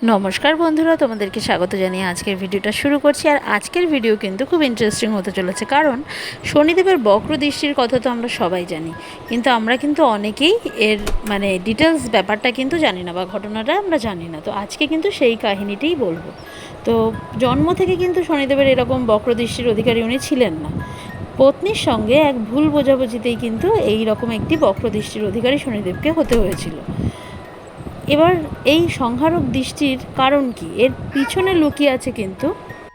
নমস্কার বন্ধুরা, তোমাদেরকে স্বাগত জানিয়ে আজকের ভিডিওটা শুরু করছি। আর আজকের ভিডিও কিন্তু খুব ইন্টারেস্টিং হতে চলেছে, কারণ শনিদেবের বক্র দৃষ্টির কথা তো আমরা সবাই জানি, কিন্তু আমরা কিন্তু অনেকেই এর ডিটেলস ব্যাপারটা কিন্তু জানি না, বা ঘটনাটা আমরা জানি না। তো আজকে কিন্তু সেই কাহিনীটাই বলবো। তো জন্ম থেকে কিন্তু শনিদেবের এরকম বক্র দৃষ্টির অধিকারী উনি ছিলেন না। পত্নীর সঙ্গে এক ভুল বোঝাবুঝিতেই কিন্তু এই রকম একটি বক্র দৃষ্টির অধিকারী শনিদেবকে হতে হয়েছিল। এবার এই সংহারক দৃষ্টির কারণ কি, এর পিছনে লুকিয়ে আছে কিন্তু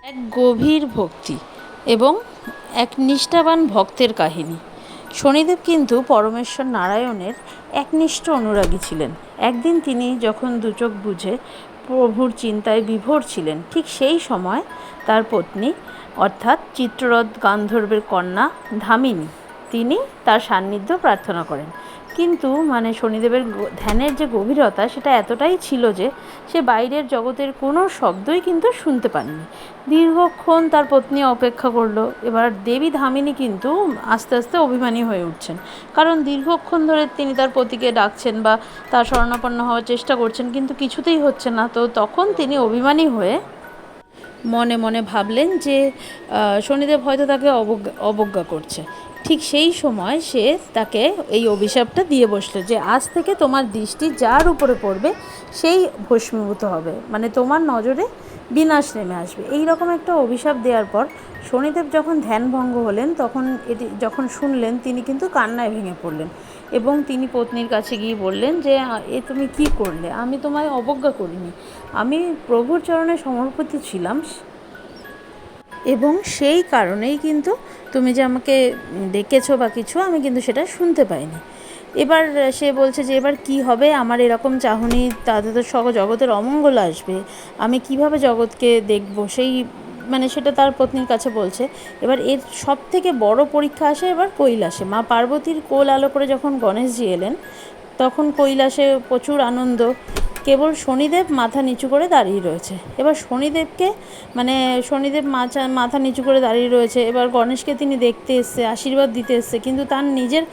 এক গভীর ভক্তি এবং এক নিষ্ঠাবান ভক্তের কাহিনী। শনিদেব কিন্তু পরমেশ্বর নারায়ণের একনিষ্ঠ অনুরাগী ছিলেন। একদিন তিনি যখন দুচোখ বুজে প্রভুর চিন্তায় বিভোর ছিলেন, ঠিক সেই সময় তার পত্নী অর্থাৎ চিত্ররথ গান্ধর্বের কন্যা ধামিনী, তিনি তার সান্নিধ্য প্রার্থনা করেন। কিন্তু শনিদেবের ধ্যানের যে গভীরতা, সেটা এতটাই ছিল যে সে বাইরের জগতের কোনো শব্দই কিন্তু শুনতে পাননি। দীর্ঘক্ষণ তার পত্নী অপেক্ষা করলো। এবার দেবী ধামিনী কিন্তু আস্তে আস্তে অভিমানী হয়ে উঠছেন, কারণ দীর্ঘক্ষণ ধরে তিনি তার পতিকে ডাকছেন বা তার শরণাপন্ন হওয়ার চেষ্টা করছেন, কিন্তু কিছুতেই হচ্ছে না। তো তখন তিনি অভিমানী হয়ে মনে মনে ভাবলেন যে শনিদেব হয়তো তাকে অবজ্ঞা করছে। ঠিক সেই সময় সে তাকে এই অভিশাপটা দিয়ে বসলো যে আজ থেকে তোমার দৃষ্টি যার উপরে পড়বে সেই ভস্মীভূত হবে, তোমার নজরে বিনাশ নেমে আসবে। এই রকম একটা অভিশাপ দেওয়ার পর শনিদেব যখন ধ্যানভঙ্গ হলেন, তখন এটি যখন শুনলেন, তিনি কিন্তু কান্নায় ভেঙে পড়লেন এবং তিনি পত্নীর কাছে গিয়ে বললেন যে এ তুমি কি করলে? আমি তোমায় অবজ্ঞা করিনি, আমি প্রভুর চরণে সমর্পিত ছিলাম, এবং সেই কারণেই কিন্তু তুমি যে আমাকে ডেকেছো বা কিছু, আমি কিন্তু সেটা শুনতে পাইনি। এবার সে বলছে যে এবার কি হবে, আমার এরকম চাহনি, তাতে তো জগতের অমঙ্গল আসবে, আমি কিভাবে জগৎকে দেখব, সেই সেটা তার পত্নীর কাছে বলছে। এবার এর সব থেকে বড় পরীক্ষা আসে এবার কৈলাসে। মা পার্বতীর কোল আলো করে যখন গণেশজি এলেন, তখন কৈলাসে প্রচুর আনন্দ। কেবল শনিদেব মাথা নিচু করে দাঁড়িয়ে রয়েছে। এবার শনিদেবকে শনিদেব মাথা নিচু করে দাঁড়িয়ে রয়েছে। এবার গণেশকে তিনি দেখতে এসছে, আশীর্বাদ দিতে এসছে, কিন্তু তার নিজের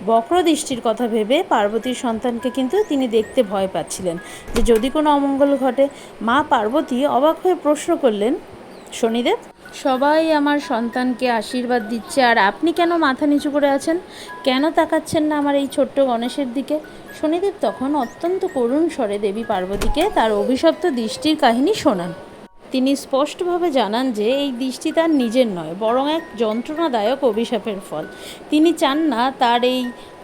বক্র দৃষ্টির কথা ভেবে পার্বতীর সন্তানকে কিন্তু তিনি দেখতে ভয় পাচ্ছিলেন, যে যদি কোনো অমঙ্গল ঘটে। মা পার্বতী অবাক হয়ে প্রশ্ন করলেন, শনিদেব, সবাই আমার সন্তানকে আশীর্বাদ দিচ্ছে, আর আপনি কেন মাথা নিচু করে আছেন? কেন তাকাচ্ছেন না আমার এই ছোট্ট গণেশের দিকে? শনিদেব তখন অত্যন্ত করুণ স্বরে দেবী পার্বতীকে তার অভিশপ্ত দৃষ্টির কাহিনী শোনান। তিনি স্পষ্টভাবে জানান যে এই দৃষ্টি তার নিজের নয়, বরং এক যন্ত্রণাদায়ক অভিশাপের ফল। তিনি চান না তার এই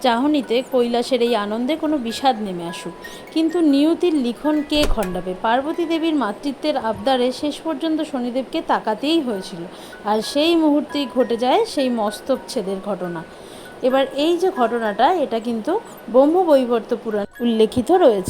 চাহনিতে, কৈলাসের এই আনন্দে কোনো বিষাদ নেমে আসুক। কিন্তু নিয়তির লিখন কে খণ্ডাবে? পার্বতী দেবীর মাতৃত্বের আবদারে শেষ পর্যন্ত শনিদেবকে তাকাতেই হয়েছিল, আর সেই মুহূর্তেই ঘটে যায় সেই মস্তক ছেদের ঘটনা। এবার এই যে ঘটনাটা, এটা কিন্তু ব্রহ্মবৈবর্ত পুরাণে উল্লেখিত রয়েছে।